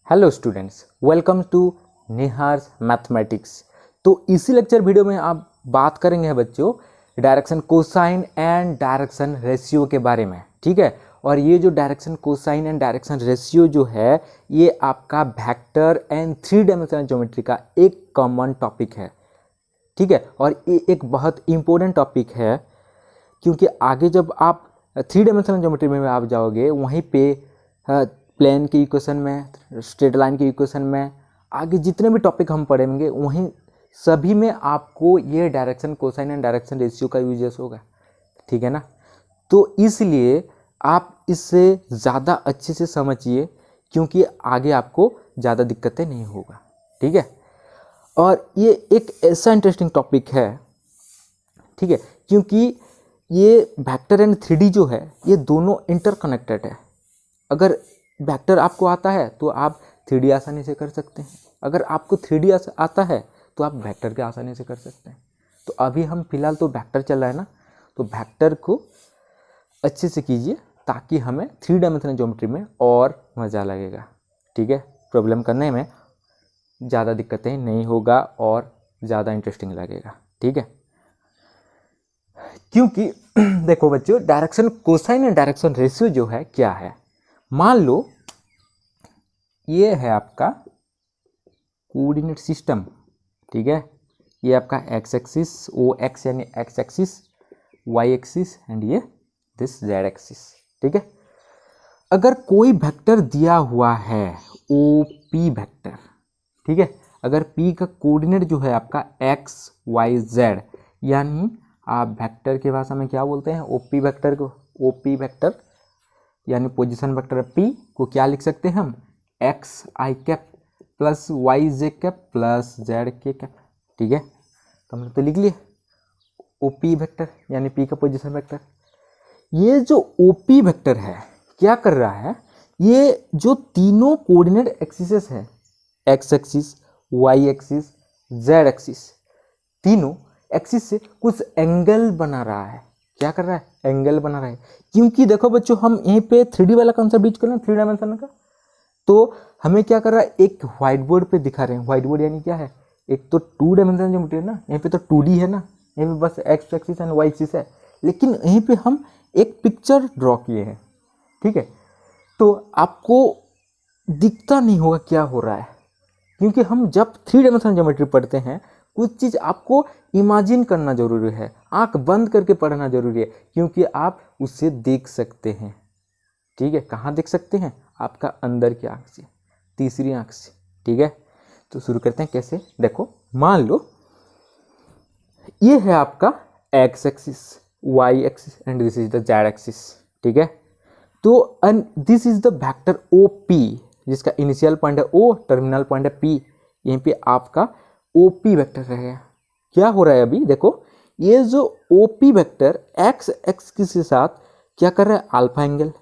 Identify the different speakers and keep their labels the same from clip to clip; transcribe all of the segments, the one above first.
Speaker 1: Hello students, welcome to Nihar's mathematics. तो इसी lecture video में आप बात करेंगे बच्चों direction cosine and direction ratio के बारे में। ठीक है, और ये जो direction cosine and direction ratio जो है ये आपका वेक्टर एंड 3 डायमेंशनल ज्योमेट्री का एक कॉमन टॉपिक है। ठीक है, और ये एक बहुत इम्पोर्टेंट टॉपिक है क्योंकि आगे जब आप 3 डायमेंशनल ज्योमेट्री में आप जाओगे वहीं पे प्लेन की इक्वेशन में, स्ट्रेट लाइन की इक्वेशन में, आगे जितने भी टॉपिक हम पढ़ेंगे वहीं सभी में आपको ये direction cosine and direction ratio का यूजेस होगा। ठीक है ना, तो इसलिए आप इससे ज़्यादा अच्छे से समझिए क्योंकि आगे आपको ज़्यादा दिक्कतें नहीं होगा। ठीक है, और ये एक ऐसा इंटरेस्टिंग टॉपिक है, ठीक है, क्योंकि ये वेक्टर एंड 3D जो है ये दोनों इंटरकनेक्टेड है। अगर वेक्टर आपको आता है तो आप 3D आसानी से कर सकते हैं, अगर आपको 3D आता है तो आप वेक्टर के आसानी से कर सकते हैं। तो अभी हम फिलहाल तो वेक्टर चल रहा है ना, तो वेक्टर को अच्छे से कीजिए ताकि हमें 3 डायमेंशनल ज्योमेट्री में और मज़ा लगेगा। ठीक है, प्रॉब्लम करने में ज़्यादा दिक्कतें नहीं होगा और ज़्यादा इंटरेस्टिंग लगेगा। ठीक है, क्योंकि देखो बच्चों direction cosine and direction ratio जो है क्या है, मान लो ये है आपका कोऑर्डिनेट सिस्टम। ठीक है, ये आपका एक्स एक्सिस ओ एक्स यानी X axis, Y axis and ये दिस जेड एक्सिस। ठीक है, अगर कोई वेक्टर दिया हुआ है ओ पी वेक्टर, ठीक है, अगर पी का कोऑर्डिनेट जो है आपका एक्स वाई जेड, यानी आप वेक्टर की भाषा में क्या बोलते हैं, ओपी वेक्टर को, ओपी वेक्टर यानी पोजीशन वेक्टर पी को क्या लिख सकते हैं हम, एक्स आई कैप प्लस वाई जे कैप प्लस जेड के कैप। ठीक है, तो हमने तो लिख लिया ओपी वेक्टर यानी पी का पोजीशन वेक्टर। ये जो ओपी वेक्टर है क्या कर रहा है, ये जो तीनों कोऑर्डिनेट एक्सिस है, X axis Y axis Z axis, तीनों एक्सिस से कुछ एंगल बना रहा है। क्या कर रहा है, एंगल बना रहा है। क्योंकि देखो बच्चों हम यहीं पे 3D वाला कॉन्सेप्ट यूज कर रहे हैं, 3 डायमेंशन का, तो हमें क्या कर रहा है, एक व्हाइट बोर्ड पे दिखा रहे हैं। व्हाइट बोर्ड यानी क्या है, एक तो 2 डायमेंशनल ज्योमेट्री है ना, यहाँ पे तो 2D है ना, यहाँ पे बस X axis and Y axis है, लेकिन यहीं पे हम एक पिक्चर ड्रॉ किए हैं। ठीक है, तो आपको दिखता नहीं होगा क्या हो रहा है, क्योंकि हम जब 3 डायमेंशनल ज्योमेट्री पढ़ते हैं कुछ चीज़ आपको इमेजिन करना जरूरी है, आंख बंद करके पढ़ना जरूरी है, क्योंकि आप उससे देख सकते हैं। ठीक है, कहाँ देख सकते हैं, आपका अंदर की आंख से, तीसरी आंख से। ठीक है, तो शुरू करते हैं कैसे, देखो मान लो ये है आपका X axis Y axis and this is the Z axis. ठीक है, तो this is the vector O P, जिसका इनिशियल पॉइंट है ओ, टर्मिनल पॉइंट है पी, यहीं पे आपका ओपी वेक्टर रहेगा। क्या हो रहा है अभी देखो, ये जो ओपी वेक्टर एक्स एक्सिस के साथ क्या कर रहा है, अल्फा एंगल,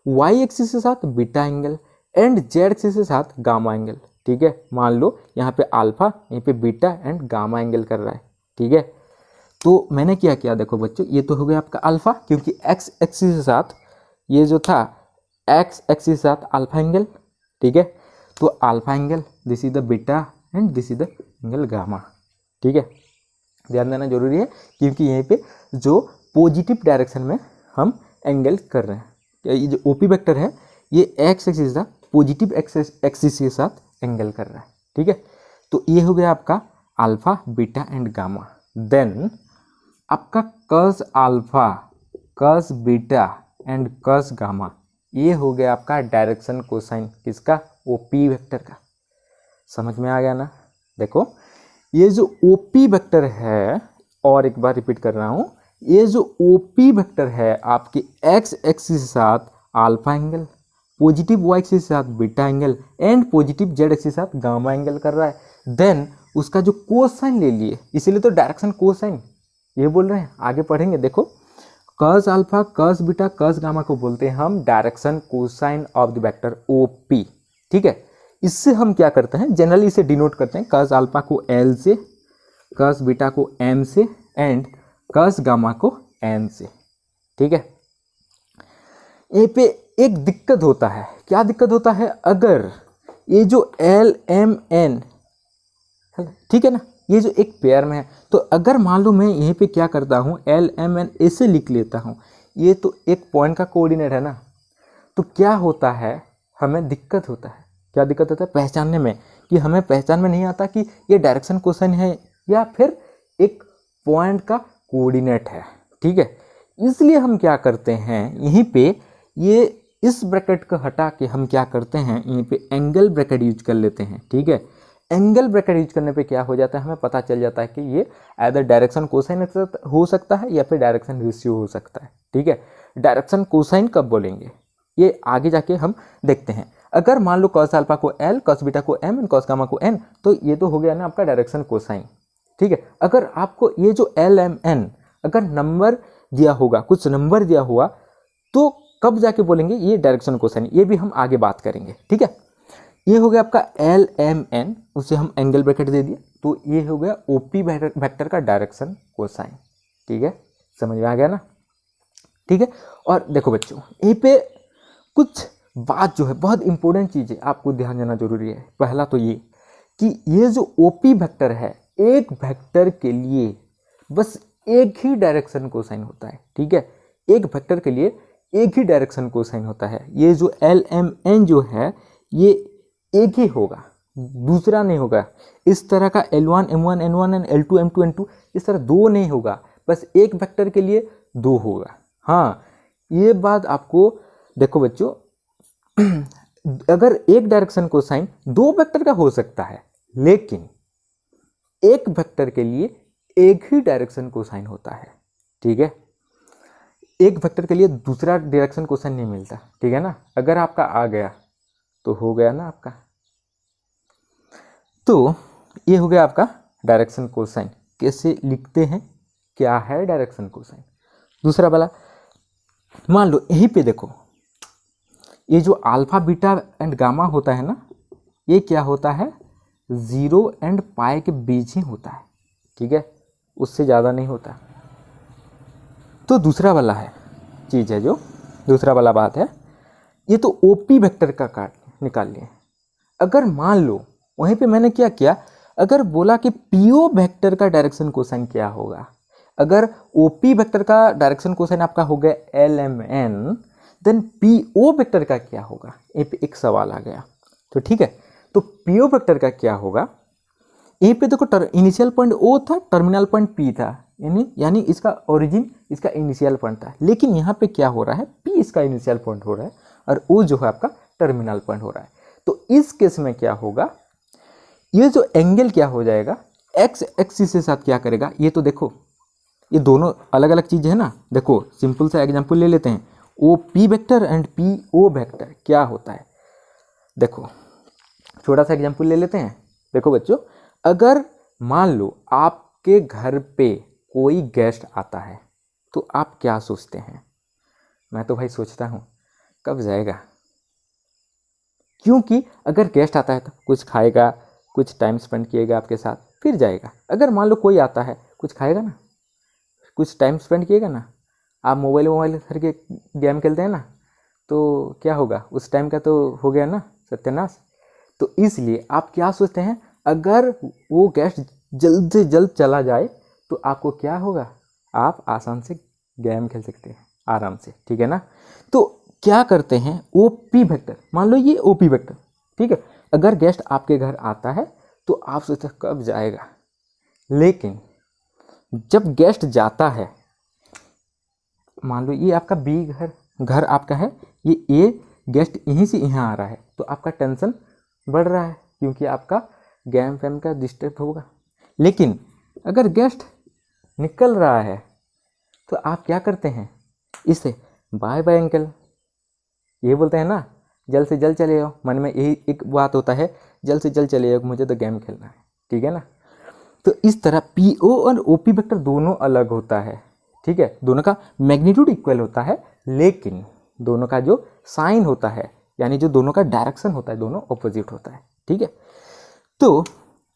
Speaker 1: वाई एक्सिस के साथ beta angle and Z axis के साथ गामा एंगल। ठीक है, मान लो यहाँ पे अल्फा, यहाँ पे बीटा एंड गामा एंगल कर रहा है। ठीक है, तो मैंने क्या किया, देखो बच्चों ये तो हो गया आपका अल्फा, क्योंकि एक्स एक्सिस के साथ ये जो था एक्स एक्सिस के साथ अल्फा एंगल। ठीक है, तो alpha angle, this is the beta and this is the angle gamma. ठीक है, ध्यान देना जरूरी है क्योंकि यहीं पे जो पॉजिटिव डायरेक्शन में हम एंगल कर रहे हैं, ये जो ओपी वेक्टर है ये एक्स एक्सिस का पॉजिटिव एक्सिस के साथ एंगल कर रहा है। ठीक है, तो ये हो गया आपका alpha beta and gamma. Then आपका cos alpha cos beta and cos gamma, ये हो गया आपका डायरेक्शन कोसाइन किसका, ओपी वेक्टर का। समझ में आ गया ना, देखो ये जो ओपी वेक्टर है, और एक बार रिपीट कर रहा हूँ, ये जो ओपी वेक्टर है आपके एक्स एक्सिस के साथ alpha angle, positive Y axis के साथ beta angle and positive Z axis के साथ गामा एंगल कर रहा है। देन उसका जो कोसाइन ले लिए, इसीलिए तो डायरेक्शन कोसाइन ये बोल रहे हैं, आगे पढ़ेंगे। देखो कस अल्फा कस बीटा कस गामा को बोलते हैं हम direction cosine of the vector OP. ठीक है, इससे हम क्या करते हैं, जनरली इसे डिनोट करते हैं कस अल्फा को एल से, कस बीटा को एम से एंड कस गामा को एन से। ठीक है, यहीं पे एक दिक्कत होता है, क्या दिक्कत होता है, अगर ये जो एल एम एन, ठीक है ना, ये जो एक पेयर में है, तो अगर मान लो मैं यहीं पे क्या करता हूँ एल एम एन ऐसे लिख लेता हूँ, ये तो एक पॉइंट का कोऑर्डिनेट है ना, तो क्या होता है, हमें दिक्कत होता है, क्या दिक्कत होता है पहचानने में, कि हमें पहचान में नहीं आता कि ये डायरेक्शन कोसाइन है या फिर एक पॉइंट का कोऑर्डिनेट है, ठीक है। इसलिए हम क्या करते हैं यहीं पे, ये इस ब्रैकेट को हटा के हम क्या करते हैं यहीं पे एंगल ब्रैकेट यूज कर लेते हैं, ठीक है। एंगल ब्रैकेट यूज करने पे क्या हो जाता है, हमें पता चल जाता है कि ये आइदर डायरेक्शन कोसाइन हो सकता है या फिर डायरेक्शन रेशियो हो सकता है, ठीक है। डायरेक्शन कोसाइन कब बोलेंगे ये आगे जाके हम देखते हैं। अगर मान लो कॉस अल्फा को एल, कॉस बीटा को एम, कॉस गामा को एन, तो ये तो हो गया ना आपका डायरेक्शन कोसाइन, ठीक है। अगर आपको ये जो एल एम एन अगर नंबर दिया होगा, कुछ नंबर दिया हुआ, तो कब जाके बोलेंगे ये डायरेक्शन कोसाइन, ये भी हम आगे बात करेंगे, ठीक है। ये हो गया आपका एल एम एन, उसे हम एंगल ब्रैकेट दे दिया, तो ये हो गया ओपी वेक्टर का डायरेक्शन कोसाइन, ठीक है, समझ में आ गया ना, ठीक है। और देखो बच्चों, यहीं पे कुछ बात जो है बहुत इंपॉर्टेंट चीज़ है, आपको ध्यान देना जरूरी है। पहला तो ये कि ये जो ओपी वेक्टर है, एक वेक्टर के लिए बस एक ही डायरेक्शन कोसाइन होता है, ठीक है। एक वेक्टर के लिए एक ही डायरेक्शन कोसाइन होता है। ये जो एल एम एन जो है ये एक ही होगा, दूसरा नहीं होगा। इस तरह का L1 M1 N1 and L2 M2 N2 इस तरह दो नहीं होगा, बस एक वेक्टर के लिए दो होगा। हाँ, ये बात आपको देखो बच्चों, अगर एक डायरेक्शन कोसाइन दो वेक्टर का हो सकता है, लेकिन एक वेक्टर के लिए एक ही डायरेक्शन कोसाइन होता है, ठीक है। एक वेक्टर के लिए दूसरा डायरेक्शन कोसाइन नहीं मिलता, ठीक है ना। अगर आपका आ गया तो हो गया ना आपका। तो ये हो गया आपका डायरेक्शन कोसाइन। कैसे लिखते हैं, क्या है डायरेक्शन कोसाइन। दूसरा वाला, मान लो यहीं पे देखो, ये जो अल्फा बीटा एंड गामा होता है ना, ये क्या होता है 0 एंड पाई के बीच ही होता है, ठीक है, उससे ज़्यादा नहीं होता। तो दूसरा वाला है चीज़ है, जो दूसरा वाला बात है, ये तो ओपी वेक्टर का काट निकाल लिए। अगर मान लो वहीं पे मैंने क्या किया, अगर बोला कि पीओ वेक्टर का डायरेक्शन कोसाइन क्या होगा, अगर ओपी वेक्टर का डायरेक्शन कोसाइन आपका हो गया L M N, then PO vector का क्या होगा, एक सवाल आ गया। तो ठीक है, तो पीओ वेक्टर का क्या होगा, यहीं पे देखो इनिशियल पॉइंट ओ था, टर्मिनल पॉइंट पी था, यानी इसका ओरिजिन इसका इनिशियल पॉइंट था, लेकिन यहाँ पे क्या हो रहा है, पी इसका इनिशियल पॉइंट हो रहा है और ओ जो है आपका टर्मिनल पॉइंट हो रहा है। तो इस केस में क्या होगा, ये जो एंगल क्या हो जाएगा, एक्स एक्सिस के साथ क्या करेगा, ये तो देखो ये दोनों अलग अलग चीज़ है ना। देखो सिंपल सा एग्जांपल ले लेते हैं, O P vector and P O vector क्या होता है। देखो छोटा सा एग्जांपल ले लेते हैं। देखो बच्चों, अगर मान लो आपके घर पे कोई गेस्ट आता है, तो आप क्या सोचते हैं, मैं तो भाई सोचता हूँ कब जाएगा, क्योंकि अगर गेस्ट आता है तो कुछ खाएगा, कुछ टाइम स्पेंड किएगा आपके साथ, फिर जाएगा। अगर मान लो कोई आता है, कुछ खाएगा ना, कुछ टाइम स्पेंड किएगा ना, आप मोबाइल करके गेम खेलते हैं ना, तो क्या होगा, उस टाइम का तो हो गया ना सत्यानाश। तो इसलिए आप क्या सोचते हैं, अगर वो गेस्ट जल्द से जल्द चला जाए तो आपको क्या होगा, आप आसान से गेम खेल सकते हैं आराम से, ठीक है ना। तो क्या करते हैं, ओपी वेक्टर, मान लो ये ओपी वेक्टर, ठीक है, अगर गेस्ट आपके घर आता है तो आप सोचते हैं कब जाएगा, लेकिन जब गेस्ट जाता है, मान लो ये आपका बी घर आपका है, ये ए गेस्ट यहीं से यहाँ आ रहा है, तो आपका टेंशन बढ़ रहा है क्योंकि आपका गेम फैम का डिस्टर्ब होगा। लेकिन अगर गेस्ट निकल रहा है तो आप क्या करते हैं, इसे बाय बाय अंकल ये बोलते हैं ना, जल्द से जल्द चले जाओ, मन में यही एक बात होता है, जल्द से जल्द चले जाओ, मुझे तो गेम खेलना है, ठीक है ना। तो इस तरह पीओ और ओपी वेक्टर दोनों अलग होता है, ठीक है, दोनों का मैग्नीट्यूड इक्वल होता है, लेकिन दोनों का जो साइन होता है, यानी जो दोनों का डायरेक्शन होता है, दोनों ऑपोजिट होता है, ठीक है। तो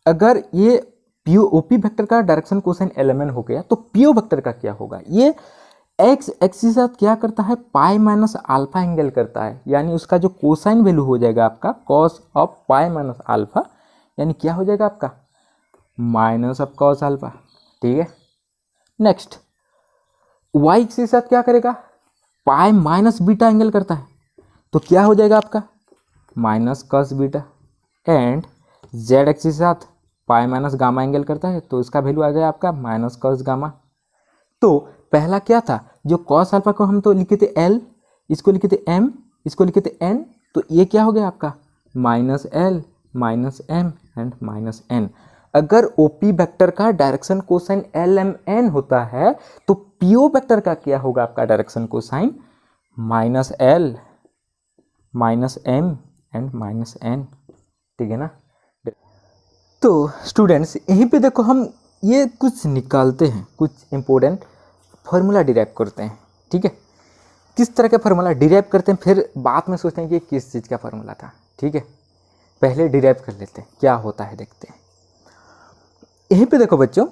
Speaker 1: अगर ये पीओ ओपी वेक्टर का डायरेक्शन कोसाइन एलिमेंट हो गया, तो पीओ वेक्टर का क्या होगा, ये एक्स एक्सिस के साथ क्या करता है, पाई माइनस अल्फा एंगल करता है, यानी उसका जो कोसाइन वैल्यू हो जाएगा आपका cos of pi minus alpha, यानी क्या हो जाएगा आपका माइनस ऑफ कॉस अल्फा। ठीक है, नेक्स्ट वाई एक्सिस के साथ क्या करेगा, पाई माइनस बीटा एंगल करता है, तो क्या हो जाएगा आपका minus cos beta. And Z axis के साथ पाई माइनस गामा एंगल करता है, तो इसका वैल्यू आ गया आपका माइनस कॉस गामा। तो पहला क्या था, जो कॉस अल्फा को हम तो लिखे थे एल, इसको लिखे थे एम, इसको लिखे थे एन, तो ये क्या हो गया आपका minus L minus M and minus N. अगर ओपी वेक्टर का direction cosine L M N होता है, तो पीओ वेक्टर का क्या होगा आपका direction cosine minus L minus M and minus N. ठीक है ना। तो स्टूडेंट्स यहीं पे देखो हम ये कुछ निकालते हैं, कुछ इंपॉर्टेंट फार्मूला डिराइव करते हैं। ठीक है, किस तरह का फार्मूला डिराइव करते हैं, फिर बाद में सोचते हैं कि किस चीज़ का फार्मूला था। ठीक है, पहले डिराइव कर लेते हैं क्या होता है, देखते हैं। यहीं पे देखो बच्चों,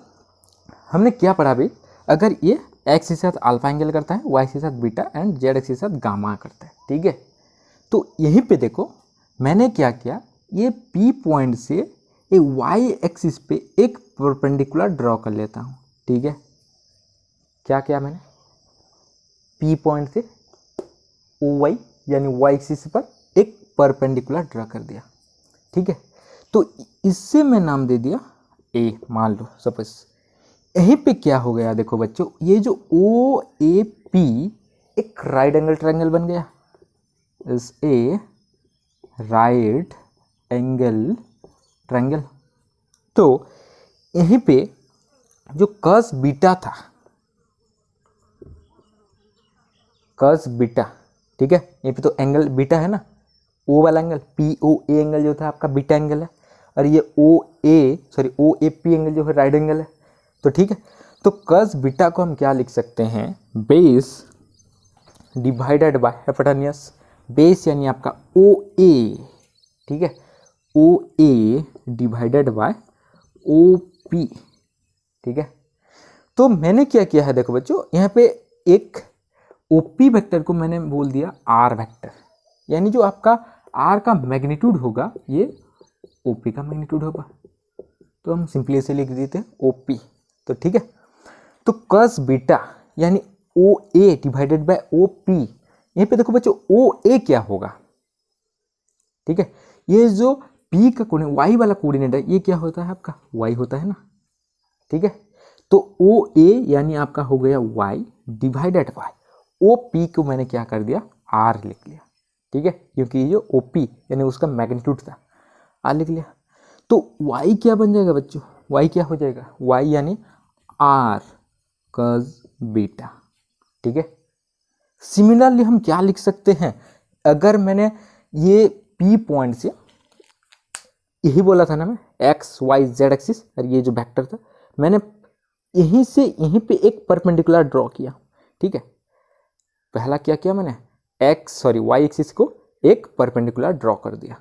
Speaker 1: हमने क्या पढ़ा अभी, अगर ये एक्स के साथ अल्फा एंगल करता है, वाई के साथ बीटा एंड जेड एक्स के साथ गामा करता है। ठीक है, तो यहीं पे देखो मैंने क्या किया, ये पी पॉइंट से ये वाई एक्सिस पे एक परपेंडिकुलर ड्रॉ कर लेता हूँ। ठीक है, क्या किया मैंने, पी पॉइंट से ओ वाई यानी वाई एक्सिस पर एक परपेंडिकुलर ड्रॉ कर दिया। ठीक है, तो इससे मैं नाम दे दिया ए, मान लो सपोज। यहीं पे क्या हो गया देखो बच्चों, ये जो ओ ए पी एक राइट एंगल ट्रायंगल बन गया, is a right angle triangle. तो यहीं पे जो कस बीटा था, कस बीटा, ठीक है, यहीं पे तो एंगल बीटा है ना, ओ वाला angle P O A angle जो था आपका बीटा एंगल है, और ये ओ ए पी एंगल जो है राइट एंगल है। तो ठीक है, तो कस बीटा को हम क्या लिख सकते हैं, base divided by hypotenuse, base यानी आपका ओ ए, ठीक है, ओ ए डिवाइडेड बाय ओ पी। ठीक है, तो मैंने क्या किया है देखो बच्चों, यहाँ पे एक ओपी वेक्टर को मैंने बोल दिया आर वेक्टर, यानी जो आपका आर का मैग्नीट्यूड होगा ये ओपी का मैग्नीट्यूड होगा, तो हम सिंपली इसे लिख देते हैं ओपी। तो ठीक है, तो कस बीटा यानी ओ ए डिवाइडेड बाय ओ पी, यहीं पे देखो बच्चों ओ ए क्या होगा, ठीक है, ये जो पी का कोऑर्डिनेट वाई वाला कोऑर्डिनेट है, ये क्या होता है आपका वाई होता है ना। ठीक है, तो ओ ए यानी आपका हो गया Y divided by O P को मैंने क्या कर दिया आर लिख लिया। ठीक है, क्योंकि ये जो ओ पी यानी उसका मैग्नीट्यूड था, आर लिख लिया। तो y क्या बन जाएगा बच्चों, y क्या हो जाएगा, y यानी आर कस बीटा। ठीक है, सिमिलरली हम क्या लिख सकते हैं, अगर मैंने ये p पॉइंट से यही बोला था ना मैं x y z एक्सिस, और ये जो वेक्टर था मैंने यहीं से यहीं पे एक परपेंडिकुलर ड्रॉ किया। ठीक है, पहला क्या किया मैंने y एक्सिस को एक परपेंडिकुलर ड्रॉ कर दिया,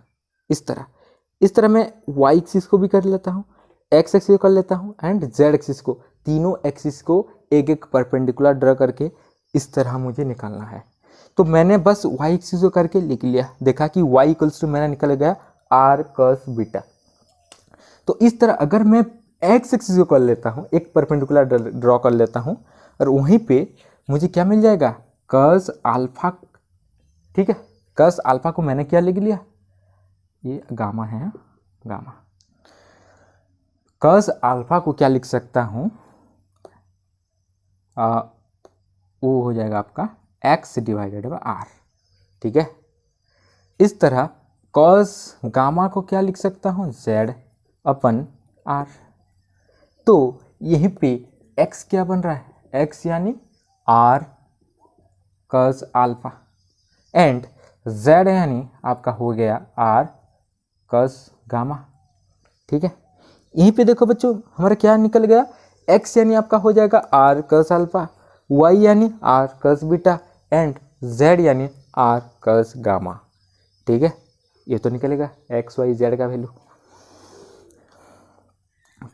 Speaker 1: इस तरह मैं y एक्सिस को भी कर लेता हूँ, x एक्सिस को कर लेता हूँ एंड z एक्सिस को, तीनों एक्सिस को एक एक परपेंडिकुलर ड्रॉ करके इस तरह मुझे निकालना है। तो मैंने बस y एक्सिस को करके लिख लिया, देखा कि y इक्वल्स टू मेरा निकल गया r cos बीटा। तो इस तरह अगर मैं x एक्सिस को कर लेता हूँ, एक परपेंडिकुलर ड्रॉ कर लेता हूँ, और वहीं पे मुझे क्या मिल जाएगा cos अल्फा। ठीक है, cos अल्फा को मैंने क्या लिख लिया, ये गामा है, गामा। cos अल्फा को क्या लिख सकता हूँ, वो हो जाएगा आपका x डिवाइडेड बाय r। ठीक है, इस तरह cos गामा को क्या लिख सकता हूँ z अपन r। तो यहीं पे x क्या बन रहा है, x यानी r cos alpha and z यानी आपका हो गया r cos गामा। ठीक है, यहीं पे देखो बच्चों हमारा क्या निकल गया, x यानी आपका हो जाएगा r cos अल्फा, y यानी r cos beta and z यानी r cos गामा। ठीक है, ये तो निकलेगा x y z का वैल्यू।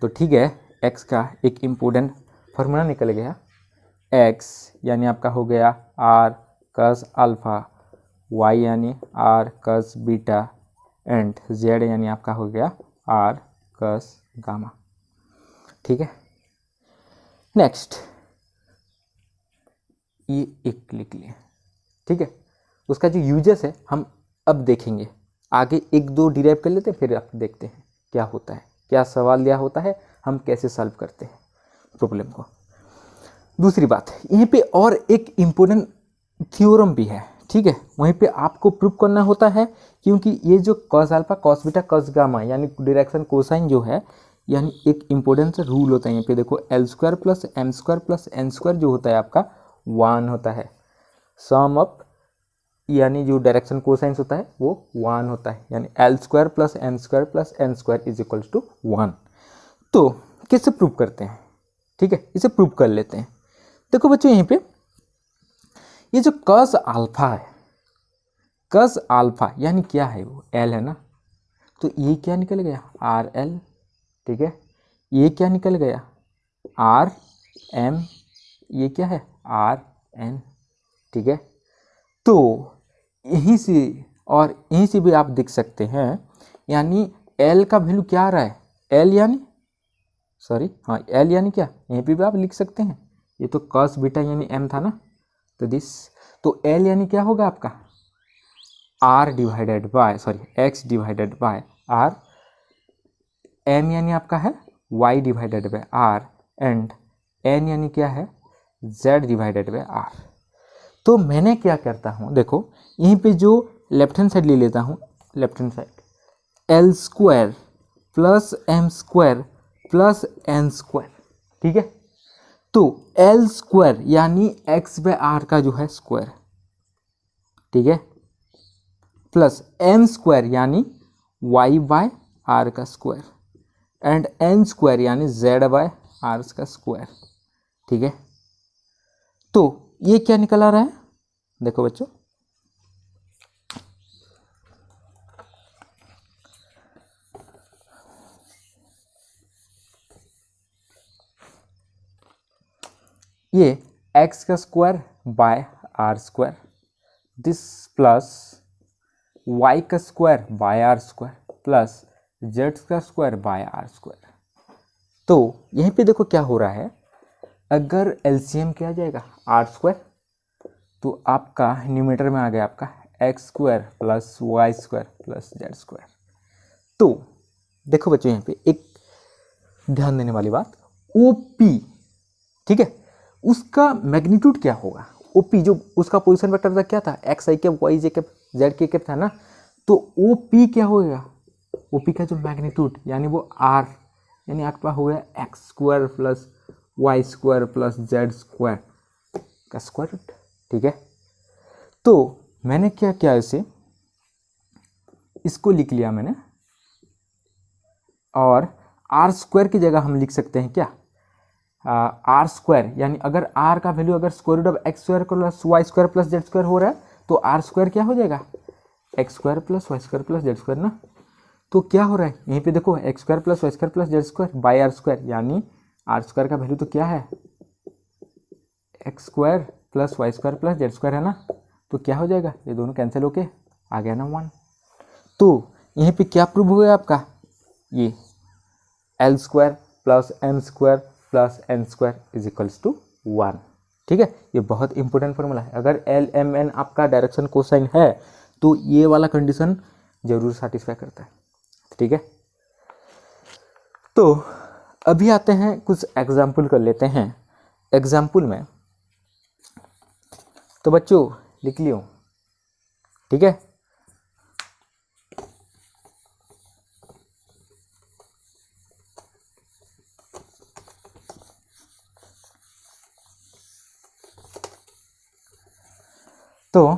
Speaker 1: तो ठीक है, x का एक इम्पोर्टेंट फार्मूला निकल गया, एक्स यानी आपका हो गया आर कस अल्फा, वाई यानी R cos beta and Z यानी आपका हो गया आर कस गामा। ठीक है, नेक्स्ट ये एक लिख लिए। ठीक है, उसका जो यूजेस है हम अब देखेंगे आगे, एक दो डिराइव कर लेते हैं फिर आप देखते हैं क्या होता है, क्या सवाल दिया होता है, हम कैसे सॉल्व करते हैं प्रॉब्लम को। दूसरी बात यहीं पे और एक इम्पोर्टेंट थ्योरम भी है। ठीक है, वहीं पे आपको प्रूव करना होता है, क्योंकि ये जो cos alpha cos beta cos gamma यानी डायरेक्शन कोसाइन जो है, यानी एक इम्पोर्टेंट सा रूल होता है। यहाँ पे देखो L square plus M square plus N square जो होता है आपका 1 होता है। सम ऑफ यानी जो डायरेक्शन कोसाइंस होता है वो 1 होता है, यानी L square plus M square plus N square is equals to 1। तो कैसे प्रूव करते हैं? ठीक है, इसे प्रूव कर लेते हैं। देखो बच्चों यहीं पे ये जो कस अल्फा है, कस अल्फा यानी क्या है, वो एल है ना, तो ये क्या निकल गया आर एल। ठीक है, ये क्या निकल गया आर एम, ये क्या है आर एन। ठीक है, तो यहीं से और यहीं से भी आप देख सकते हैं, यानी एल का वैल्यू क्या आ रहा है, एल यानी सॉरी हाँ एल यानी क्या, यहीं पे भी आप लिख सकते हैं, ये तो कॉस बीटा यानी एम था ना, तो दिस, तो एल यानी क्या होगा आपका R divided by sorry X divided by R, M यानी आपका है Y divided by R and N यानी क्या है जेड डिवाइडेड बाय आर। तो मैंने क्या करता हूँ, देखो यहीं पे जो लेफ्ट हैंड साइड ले लेता हूँ, left hand side L square plus M square plus N square. ठीक है, तो एल स्क्वायर यानी एक्स बाय आर का जो है स्क्वायर, ठीक है, प्लस एम स्क्वायर यानी वाई बाय आर का स्क्वायर एंड एन स्क्वायर यानी जेड बाय आर का स्क्वायर। ठीक है, तो ये क्या निकल आ रहा है, देखो बच्चों ये x का square by R square, this plus y का square by R square plus z का स्क्वायर बाय आर स्क्वायर। तो यहीं पे देखो क्या हो रहा है, अगर एलसीएम किया जाएगा आर स्क्वायर, तो आपका न्यूमरेटर में आ गया आपका X square plus Y square plus Z square. तो देखो बच्चों यहाँ पे एक ध्यान देने वाली बात, ओपी, ठीक है, उसका मैग्नीट्यूड क्या होगा, ओपी जो उसका पोजीशन वेक्टर था क्या था एक्स आई कैप वाई जे कैप जेड के कैप था ना, तो ओपी क्या होगा, ओपी का जो मैग्नीट्यूड यानी वो आर यानी आपका हो गया X square plus Y square plus Z square का स्क्वायर रूट। ठीक है, तो मैंने क्या किया, इसे इसको लिख लिया मैंने, और आर स्क्वायर की जगह हम लिख सकते हैं क्या आर स्क्वायर, यानी अगर आर का वैल्यू अगर square root of X square plus Y square plus Z square हो रहा है, तो आर स्क्वायर क्या हो जाएगा X square plus Y square plus Z square ना। तो क्या हो रहा है यहीं पे देखो X square plus Y square plus Z square by R square, यानी आर स्क्वायर का वैल्यू तो क्या है X square plus Y square plus Z square है ना, तो क्या हो जाएगा ये दोनों कैंसिल होके आ गया ना 1। तो यहीं पे क्या प्रूव हुआ आपका, ये L square plus M square plus N square is equals to 1। ठीक है, ये बहुत इंपॉर्टेंट फॉर्मूला है, अगर एल एम एन आपका डायरेक्शन कोसाइन है तो ये वाला कंडीशन जरूर सेटिस्फाई करता है। ठीक है, तो अभी आते हैं कुछ एग्जाम्पल कर लेते हैं। एग्जाम्पल में तो बच्चों लिख लियो, ठीक है, तो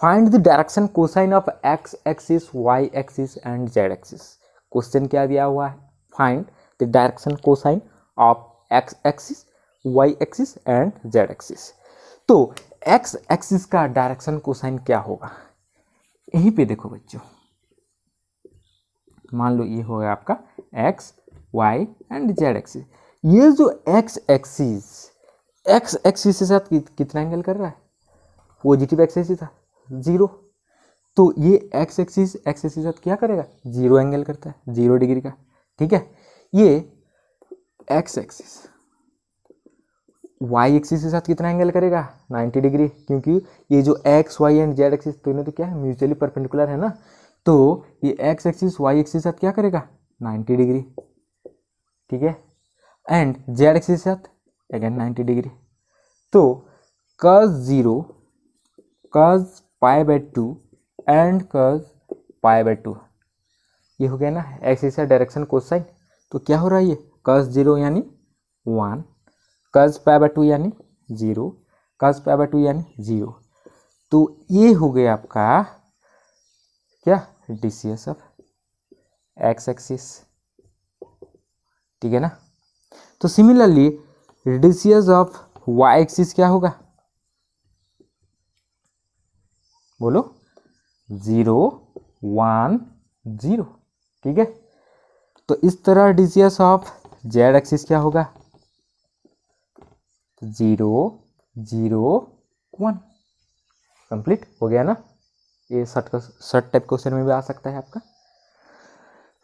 Speaker 1: find the direction cosine of X axis Y axis and Z axis. Question क्या दिया हुआ है, find the direction cosine of X axis Y axis and Z axis. तो एक्स एक्सिस का डायरेक्शन कोसाइन क्या होगा, यहीं पे देखो बच्चों, मान लो ये हो गया आपका X Y and Z axis. ये जो एक्स एक्सिस एक्स एक्सिस के साथ कितना एंगल कर रहा है, पॉजिटिव एक्सिस था 0, तो ये एक्स एक्सिस के साथ क्या करेगा, 0 एंगल करता है 0 डिग्री का, ठीक है। ये एक्स एक्सिस वाई एक्सिस के साथ कितना एंगल करेगा, 90 डिग्री, क्योंकि ये जो X Y and Z axis दोनों तो क्या है, म्यूचुअली परपेंडिकुलर है ना, तो ये एक्स एक्सिस वाई एक्सिस के साथ क्या करेगा, 90 डिग्री, ठीक है। एंड जेड एक्सिस के साथ अगेन 90 डिग्री। तो cos 0 cos pi by 2 and cos pi by 2, ये हो गया ना एक्सिस का डायरेक्शन कोसाइन। तो क्या हो रहा है, ये cos 0 यानी 1, cos पाई बाय 2 यानी 0, cos पाई बाय 2 यानी 0। तो ये हो गया आपका क्या, डीसीएस ऑफ एक्स एक्सिस, ठीक है ना। तो similarly DCs of Y axis क्या होगा, बोलो, 0 1 0, ठीक है। तो इस तरह डीसीएस ऑफ जेड एक्सिस क्या होगा, 0 0 1। कंप्लीट हो गया ना, ये शॉर्ट टाइप क्वेश्चन में भी आ सकता है आपका।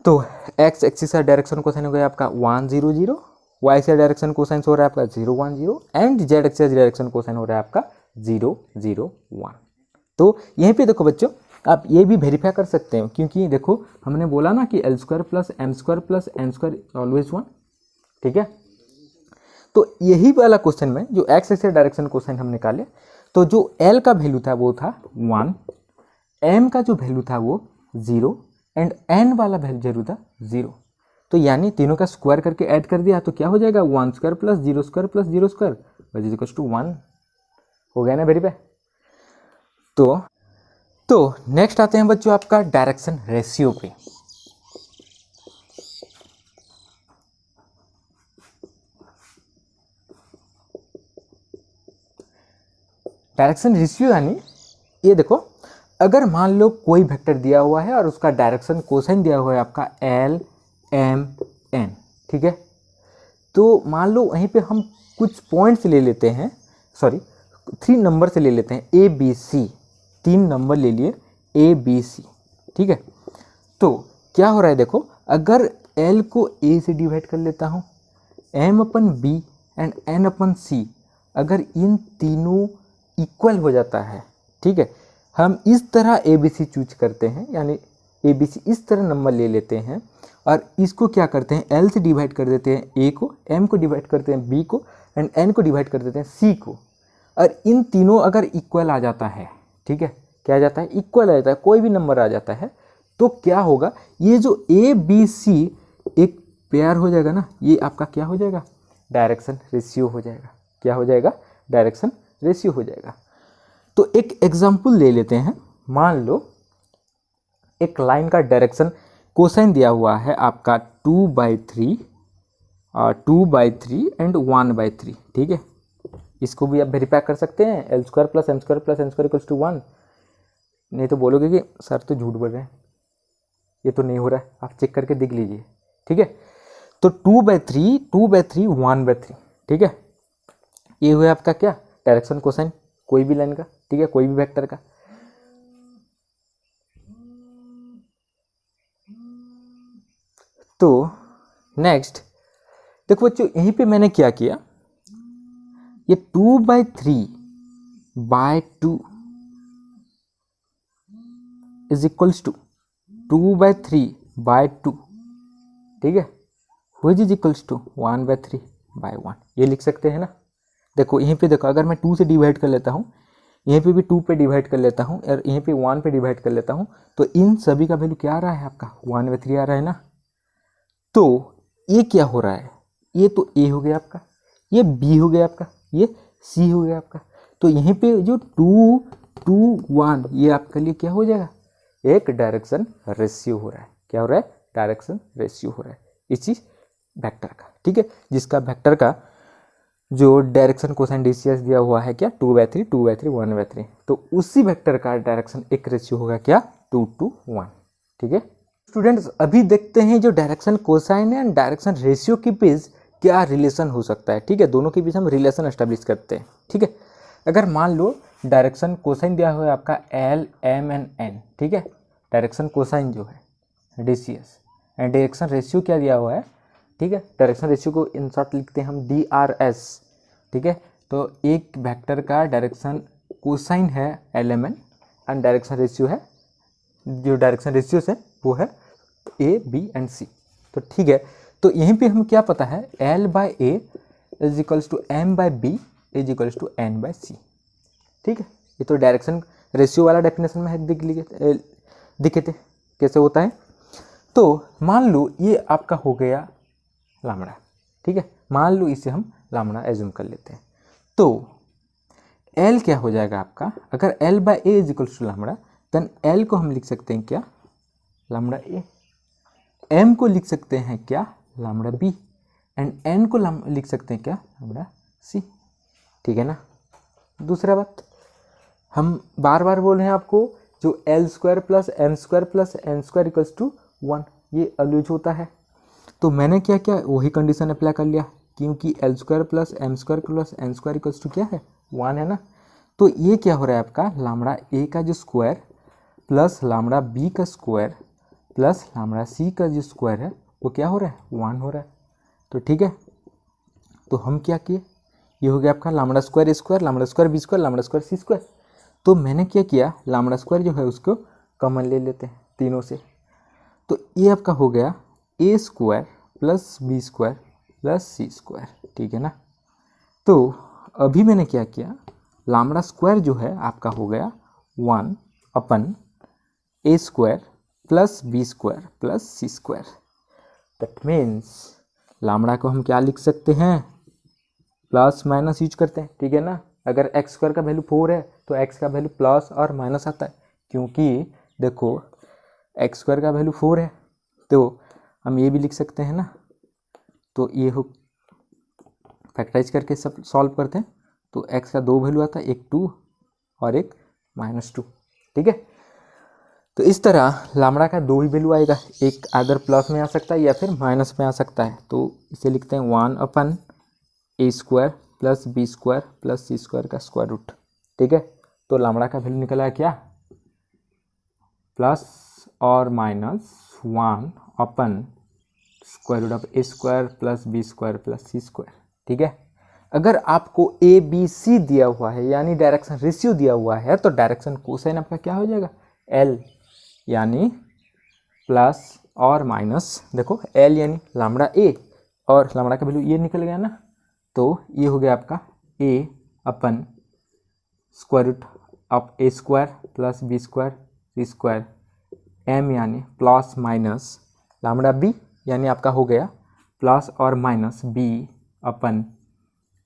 Speaker 1: तो एक्स एक्सिस का डायरेक्शन कोसाइन हो गया आपका 1 0 0, वाई से डायरेक्शन कोसाइन हो रहा है आपका 0 1 0, and Z axis direction cosine हो रहा है आपका 0 0 1। तो यहीं पे देखो बच्चों, आप ये भी वेरीफाई कर सकते हैं, क्योंकि देखो हमने बोला ना कि L square plus M square plus N square always 1, ठीक है। तो यही वाला क्वेश्चन में जो एक्स एक्सिस डायरेक्शन कोसाइन हम निकाले, तो जो L का वैल्यू था वो था 1, M का जो वैल्यू था वो 0, एंड N वाला वैल्यू था 0। तो यानी तीनों का स्क्वायर करके ऐड कर दिया तो क्या हो जाएगा, 1 square plus 0 square plus 0 square which is equals to 1। हो गया ना वेरीफाई। तो नेक्स्ट आते हैं बच्चों आपका डायरेक्शन रेशियो पे। डायरेक्शन रेशियो यानी ये देखो, अगर मान लो कोई वेक्टर दिया हुआ है और उसका डायरेक्शन कोसाइन दिया हुआ है आपका L M N, ठीक है। तो मान लो वहीं पे हम कुछ पॉइंट्स ले लेते हैं, सॉरी 3 नंबर से ले लेते हैं, A B C, 3 नंबर ले लिए A B C, ठीक है। तो क्या हो रहा है देखो, अगर L को A से डिवाइड कर लेता हूँ, M upon B and N upon C, अगर इन तीनों इक्वल हो जाता है, ठीक है, हम इस तरह ABC चूज करते हैं, यानी ABC इस तरह नंबर ले लेते हैं और इसको क्या करते हैं, L से डिवाइड कर देते हैं A को, M को डिवाइड करते हैं B को, एंड N को डिवाइड कर देते हैं C को। और इन तीनों अगर इक्वल आ जाता है, ठीक है, क्या आ जाता है, इक्वल आ जाता है, कोई भी नंबर आ जाता है, तो क्या होगा, ये जो ABC एक पेयर हो जाएगा ना, ये आपका क्या हो जाएगा, डायरेक्शन रेशियो हो जाएगा। क्या हो जाएगा, डायरेक्शन रेशियो हो जाएगा। तो एक एग्जाम्पल ले लेते हैं, मान लो एक लाइन का डायरेक्शन कोसाइन दिया हुआ है आपका 2/3 और 2/3 एंड 1/3, ठीक है। इसको भी आप वेरीफाई कर सकते हैं, L square plus M square plus N square equals to 1। नहीं तो बोलोगे कि सर तो झूठ बोल रहे हैं, ये तो नहीं हो रहा है, आप चेक करके देख लीजिए, ठीक है। तो 2/3 1/3, ठीक है, ये हुआ आपका क्या, डायरेक्शन कोसाइन कोई भी लाइन का, ठीक है, कोई भी वेक्टर का। तो नेक्स्ट देखो बच्चों, यहीं पे मैंने क्या किया, ये 2/3/2 इज इक्वल्स टू 2/3/2, ठीक है, विच इज इक्वल्स टू 1/3/1, ये लिख सकते हैं ना। देखो यहीं पे देखो, अगर मैं 2 से डिवाइड कर लेता हूँ, यहीं पे भी 2 पे डिवाइड कर लेता हूँ और यहीं पे 1 पे डिवाइड कर लेता हूँ, तो इन सभी का वैल्यू क्या आ रहा है आपका, 1/3 आ रहा है ना। तो ये क्या हो रहा है, ये तो A हो गया आपका, ये B हो गया आपका, ये C हो गया आपका। तो यहीं पे जो 2 2 1 ये आपके लिए क्या हो जाएगा, एक डायरेक्शन रेशियो हो रहा है। क्या हो रहा है, डायरेक्शन रेशियो हो रहा है इस चीज वेक्टर का, ठीक है, जिसका वेक्टर का जो डायरेक्शन कोसाइन डीसीएस दिया हुआ है क्या, 2/3 2/3 1/3, तो उसी वेक्टर का डायरेक्शन एक रेशियो होगा क्या, 2:1, ठीक है। स्टूडेंट्स अभी देखते हैं जो direction cosine and direction ratio के बीच क्या रिलेशन हो सकता है, ठीक है, दोनों के बीच हम रिलेशन एस्टेब्लिश करते हैं, ठीक है। अगर मान लो डायरेक्शन कोसाइन दिया हुआ है आपका एल एम एंड एन, ठीक है, डायरेक्शन कोसाइन जो है डीसीएस, एंड डायरेक्शन रेशियो क्या दिया हुआ है, ठीक है, डायरेक्शन रेशियो को इन शॉर्ट लिखते हैं हम डी आर एस, ठीक है। तो एक वेक्टर का डायरेक्शन कोसाइन है L M N and direction ratio है, जो डायरेक्शन रेशियो है वो है ए बी एंड सी। तो ठीक है, तो यहीं पे हम क्या पता है, L by A is equals to M by B is equals to N by C, ठीक है। ये तो डायरेक्शन रेशियो वाला डेफिनेशन में है, दिखे थे कैसे होता है। तो मान लो ये आपका हो गया लामड़ा, ठीक है, मान लो इसे हम लामड़ा एज्यूम कर लेते हैं। तो एल क्या हो जाएगा आपका, अगर L by A is equals to lambda, then L को हम लिख सकते हैं क्या, लामड़ा ए, एम को लिख सकते हैं क्या, लामड़ा बी, एंड एन को लिख सकते हैं क्या, लामड़ा सी, ठीक है ना। दूसरा बात, हम बार बार बोल रहे हैं आपको, जो L square plus N square equals to 1, ये अलूज होता है। तो मैंने क्या किया, वही कंडीशन अप्लाई कर लिया, क्योंकि L square plus N square equals to क्या है, 1 है ना। तो ये क्या हो रहा है आपका, लामड़ा ए का जो स्क्वायर प्लस लामड़ा बी का स्क्वायर प्लस लामड़ा सी का जो स्क्वायर है वो क्या हो रहा है, 1 हो रहा है। तो ठीक है, तो हम क्या किए, ये हो गया आपका lambda square A square, lambda square B square, lambda square C square. तो मैंने क्या किया, लामड़ा स्क्वायर जो है उसको कॉमन ले लेते हैं तीनों से। तो ये आपका हो गया A square plus B square plus C square, ठीक है ना। तो अभी मैंने क्या किया, लामड़ा स्क्वायर जो है आपका हो गया 1 upon A square plus B square plus C square. That means lambda को हम क्या लिख सकते हैं, प्लस माइनस यूज करते हैं, ठीक है ना। अगर एक्स स्क्वायर का वैल्यू 4 है तो एक्स का वैल्यू प्लस और माइनस आता है, क्योंकि देखो एक्स स्क्वायर का वैल्यू 4 है, तो हम ये भी लिख सकते हैं ना। तो ये हो फैक्टराइज करके सब सॉल्व करते हैं, तो एक्स का 2 वैल्यू आता है, एक 2 और एक -2, ठीक है। तो इस तरह लामड़ा का 2 ही वैल्यू आएगा, एक अदर प्लस में आ सकता है या फिर माइनस में आ सकता है। तो इसे लिखते हैं 1 upon A square plus B square plus C square का स्क्वायर रूट, ठीक है। तो लामड़ा का वैल्यू निकला क्या, प्लस और -1 upon square root of A square plus B square plus C square, ठीक है। अगर आपको ए बी सी दिया हुआ है यानी डायरेक्शन रेशियो दिया हुआ है, तो डायरेक्शन कोसाइन आपका क्या हो जाएगा, एल, यानी प्लस और माइनस, देखो एल यानी लामड़ा ए और लामड़ा का वैल्यू ये निकल गया ना, तो ये हो गया आपका A upon square root of A square plus B square C square, M यानी प्लस माइनस लामड़ा बी यानी आपका हो गया प्लस और minus B upon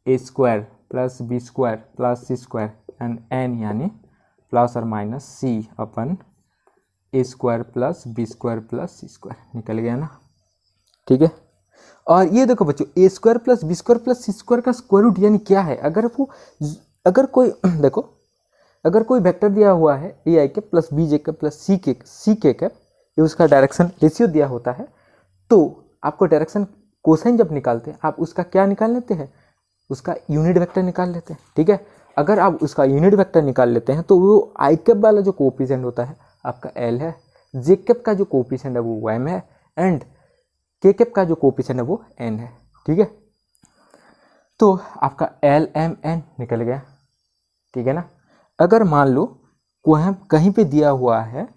Speaker 1: A square plus B square plus C square, and N यानी plus और minus C upon A square plus B square plus C square, निकल गया ना, ठीक है। और ये देखो बच्चों, A square plus B square plus C square का स्क्वायर रूट यानी क्या है, अगर कोई देखो, अगर कोई वेक्टर दिया हुआ है ए आई के प्लस बी जे के प्लस सी के ये उसका डायरेक्शन रेशियो दिया होता है, तो आपको डायरेक्शन कोसाइन जब निकालते हैं आप उसका क्या निकाल लेते हैं, उसका यूनिट वेक्टर निकाल लेते हैं, ठीक है। अगर आप उसका यूनिट वेक्टर निकाल लेते हैं तो वो आई कैप वाला जो कोएफिशिएंट होता है आपका एल है, जे कैप का जो कोएफिशिएंट है वो एम है, एंड के कैप का जो कोएफिशिएंट है वो एन है, ठीक है। तो आपका एल एम एन निकल गया, ठीक है ना। अगर मान लो कहीं पे दिया हुआ है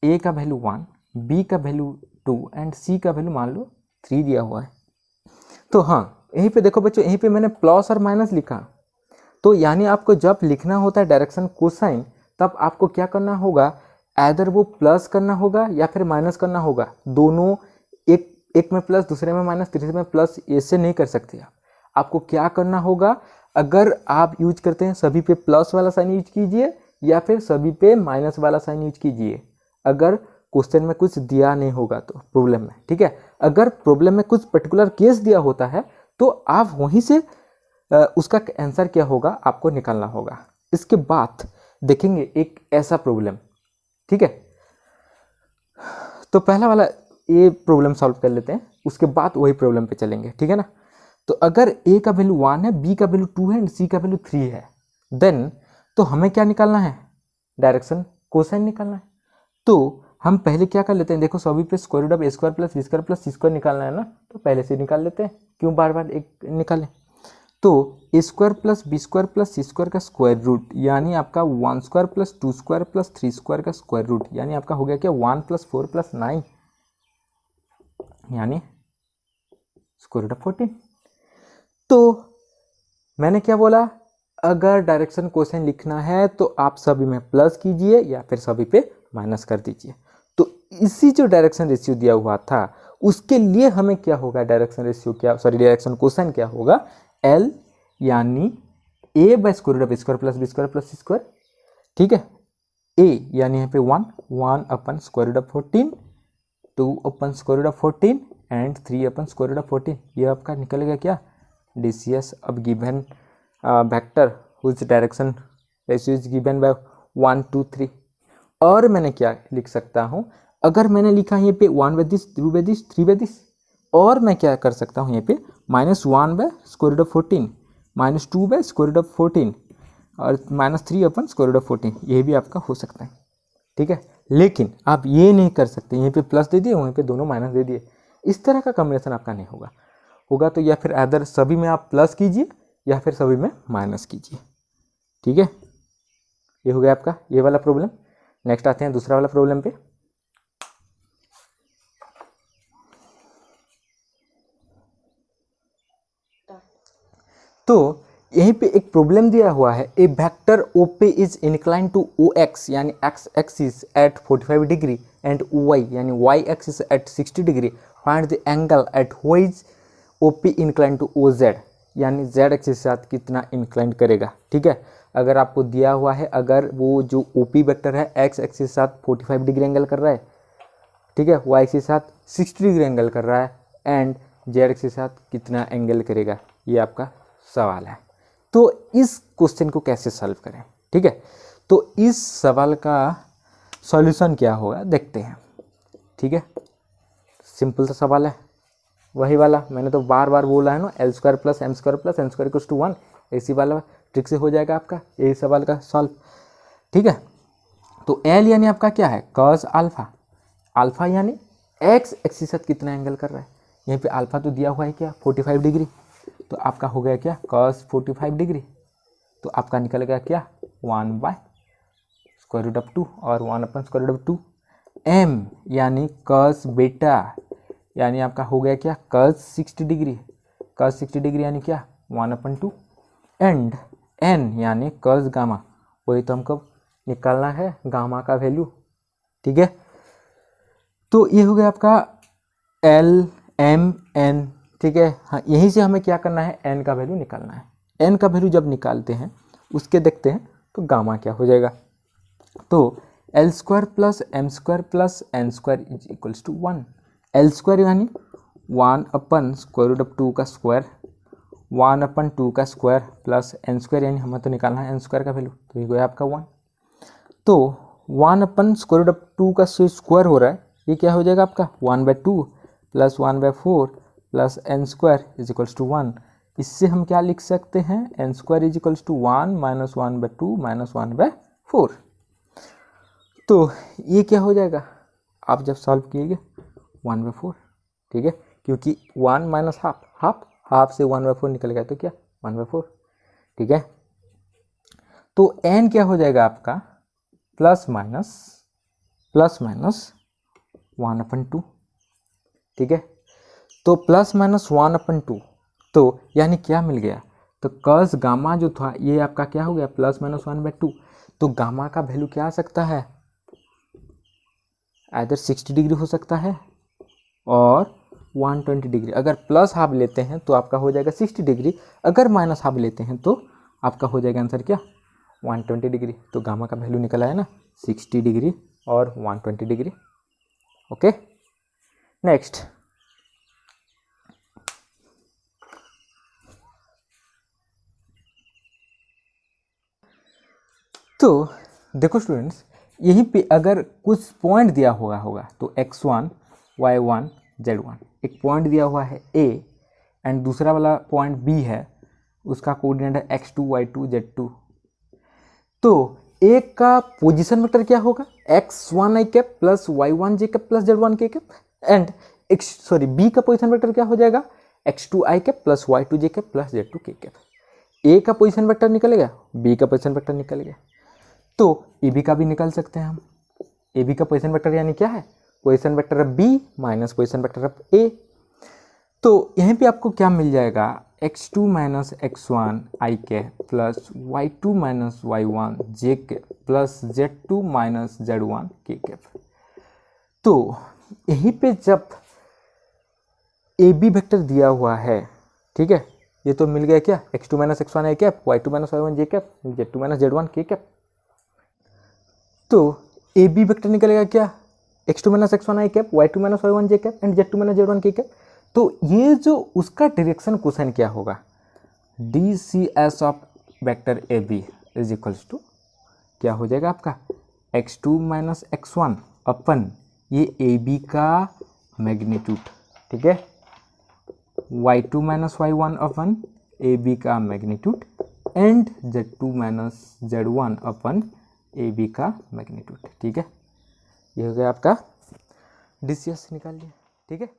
Speaker 1: ए का वैल्यू 1, बी का वैल्यू 2 एंड सी का वैल्यू मान लो 3 दिया हुआ है, तो हाँ यहीं पे देखो बच्चों, यहीं पे मैंने प्लस और माइनस लिखा, तो यानी आपको जब लिखना होता है डायरेक्शन कोसाइन, तब आपको क्या करना होगा, ऐदर वो प्लस करना होगा या फिर माइनस करना होगा, दोनों एक में प्लस दूसरे में माइनस तीसरे में प्लस, ऐसे नहीं कर सकते आप। आपको क्या करना होगा, अगर आप यूज करते हैं सभी पे प्लस वाला साइन यूज कीजिए या फिर सभी पे माइनस वाला साइन यूज कीजिए, अगर क्वेश्चन में कुछ दिया नहीं होगा तो प्रॉब्लम में, ठीक है। अगर प्रॉब्लम में कुछ पर्टिकुलर केस दिया होता है तो आप वहीं से उसका आंसर क्या होगा आपको निकालना होगा। इसके बाद देखेंगे एक ऐसा प्रॉब्लम, ठीक है। तो पहला वाला ये प्रॉब्लम सॉल्व कर लेते हैं, उसके बाद वही प्रॉब्लम पे चलेंगे, ठीक है ना। तो अगर a का वैल्यू 1 है, b का वैल्यू 2 है एंड c का वैल्यू 3 है, देन तो हमें क्या निकालना है, डायरेक्शन कोसाइन निकालना है। तो हम पहले क्या कर लेते हैं, देखो सभी पे square root of A square plus B square plus C square निकालना है ना, तो पहले से निकाल लेते हैं, क्यों बार बार एक निकालें। तो A square plus B square plus C square का स्क्वायर रूट यानी आपका 1 square plus 2 square plus 3 square का स्क्वायर रूट यानी आपका हो गया क्या 1 प्लस 4 प्लस 9 यानी स्क्वायर रूट ऑफ 14। तो मैंने क्या बोला, अगर डायरेक्शन कोसाइन लिखना है तो आप सभी में प्लस कीजिए या फिर सभी पे माइनस कर दीजिए। तो इसी जो डायरेक्शन रेशियो दिया हुआ था उसके लिए हमें क्या होगा, डायरेक्शन रेशियो क्या, सॉरी डायरेक्शन कोसाइन क्या होगा, एल यानी A by square root of A square plus B square plus C square, ठीक है। ए यानी यहाँ पे 1 upon square root of 14, 2 upon square root of 14 and 3 upon square root of 14, ये आपका निकलेगा क्या, DCS। अब given vector whose direction ratio is given by 1 2 3। और मैंने क्या लिख सकता हूँ, अगर मैंने लिखा है यहाँ पे 1 by this 2 by this 3 by this, और मैं क्या कर सकता हूँ यहाँ पे -1 by square root of 14 -2 by square root of 14 और -3 अपन स्क्वायर रूट ऑफ 14, ये भी आपका हो सकता है, ठीक है। लेकिन आप ये नहीं कर सकते, यहीं पे प्लस दे दिए वहीं पे दोनों माइनस दे दिए, इस तरह का कॉम्बिनेशन आपका नहीं होगा तो या फिर अदर सभी में आप प्लस कीजिए या फिर सभी में माइनस कीजिए, ठीक है। ये हो गया आपका ये वाला प्रॉब्लम। नेक्स्ट आते हैं दूसरा वाला प्रॉब्लम पे। तो यहीं पे एक प्रॉब्लम दिया हुआ है, A vector OP is incline to OX यानी x axis at 45 degree and OY यानी y axis at 60 degree, find the angle at which OP incline to OZ यानी z एक्सिस के साथ कितना इंक्लाइन करेगा, ठीक है। अगर आपको दिया हुआ है, अगर वो जो OP वेक्टर है x एक्सिस के साथ 45 डिग्री एंगल कर रहा है, ठीक है, y एक्सिस के साथ 60 डिग्री एंगल कर रहा है एंड z एक्सिस के साथ कितना एंगल करेगा, ये आपका सवाल है। तो इस क्वेश्चन को कैसे सॉल्व करें, ठीक है। तो इस सवाल का सॉल्यूशन क्या होगा देखते हैं, ठीक है। सिंपल सा सवाल है, वही वाला मैंने तो बार बार बोला है ना, L square plus M square plus N square equals to 1, इसी वाला ट्रिक से हो जाएगा आपका यही सवाल का सॉल्व, ठीक है। तो L यानी आपका क्या है, कॉस अल्फा, अल्फा यानी x एक्सिस के साथ कितना एंगल कर रहा है, यहाँ पे अल्फा तो दिया हुआ है क्या 45 डिग्री, तो आपका हो गया क्या cos 45 डिग्री, तो आपका निकलेगा क्या 1 बाय स्क्वायर रूट ऑफ 2 और 1 upon square root of 2। m यानी cos बेटा यानी आपका हो गया क्या cos 60 डिग्री, cos 60 डिग्री यानी क्या 1 अपन 2 एंड n यानी cos गामा, वही तो हमको निकालना है गामा का वैल्यू, ठीक है। तो ये हो गया आपका L M N, ठीक है। हाँ, यहीं से हमें क्या करना है, n का वैल्यू निकालना है। n का वैल्यू जब निकालते हैं उसके देखते हैं तो गामा क्या हो जाएगा, तो L square plus M square plus N square is equals to 1। L square यानी 1 अपन स्क्वायर रूट ऑफ 2 का स्क्वायर, 1 अपन 2 का स्क्वायर प्लस N स्क्वायर यानी हमें तो निकालना है N स्क्वायर का वैल्यू, तो ये गया आपका 1। तो 1 अपन स्क्वायर रूट ऑफ 2 का स्क्वायर हो रहा है, ये क्या हो जाएगा आपका 1/2 plus 1/4 plus N square is equals to 1। इससे हम क्या लिख सकते हैं, n square is equals to 1 minus 1/2 minus 1/4। तो ये क्या हो जाएगा, आप जब सॉल्व कीजिए 1/4, ठीक है, क्योंकि 1 माइनस हाफ से 1/4 निकल गया तो क्या 1/4, ठीक है। तो n क्या हो जाएगा आपका प्लस माइनस 1/2, ठीक है। तो प्लस माइनस 1/2, तो यानी क्या मिल गया, तो cos गामा जो था ये आपका क्या हो गया प्लस माइनस 1/2, तो गामा का वैल्यू क्या आ सकता है, इधर 60 डिग्री हो सकता है और 120 डिग्री। अगर प्लस हाफ लेते हैं तो आपका हो जाएगा 60 डिग्री, अगर माइनस हाफ लेते हैं तो आपका हो जाएगा आंसर क्या 120 डिग्री। तो गामा का वैल्यू निकला है ना 60 डिग्री और 120 डिग्री। ओके, नेक्स्ट तो देखो स्टूडेंट्स, यहीं पे अगर कुछ पॉइंट दिया होगा तो x1 y1 z1, एक पॉइंट दिया हुआ है A एंड दूसरा वाला पॉइंट बी है, उसका कोऑर्डिनेट है x2 y2 z2। तो एक का पोजीशन वेक्टर क्या होगा, x1 i cap plus y1 j cap plus z1 k cap, and B का पोजीशन वेक्टर क्या हो जाएगा, x2 i cap plus y2 j cap plus z2 k cap. A का पोजीशन वेक्टर निकल गया, B का पोजीशन वेक्टर निकल गया, तो ए बी का भी निकाल सकते हैं हम। ए बी का पोजीशन वेक्टर यानी क्या है, position vector of B minus position vector of A. तो यहीं पे आपको क्या मिल जाएगा, x2 माइनस x1 i के plus y2 minus y1 j के plus z2 minus z1 k के। तो यहीं पे जब ए बी वेक्टर दिया हुआ है, ठीक है, ये तो मिल गया क्या, x2 minus x1 i cap, y2 minus y1 j cap, z2 minus z1 k cap. तो ए बी वेक्टर निकलेगा क्या, x2 minus x1 i cap, y2 minus y1 j cap and z2 minus z1 k cap. तो ये जो उसका direction cosine क्या होगा, D C S of vector A B is equals to क्या हो जाएगा आपका, x2 माइनस x1 अपन ये ए बी का मैग्नीट्यूड, ठीक है, y2 माइनस y1 अपन ए बी का magnitude and z2 minus z1 अपन ए बी का मैग्नीट्यूड, ठीक है। ये हो गया आपका डी सी एस निकाल लिया, ठीक है।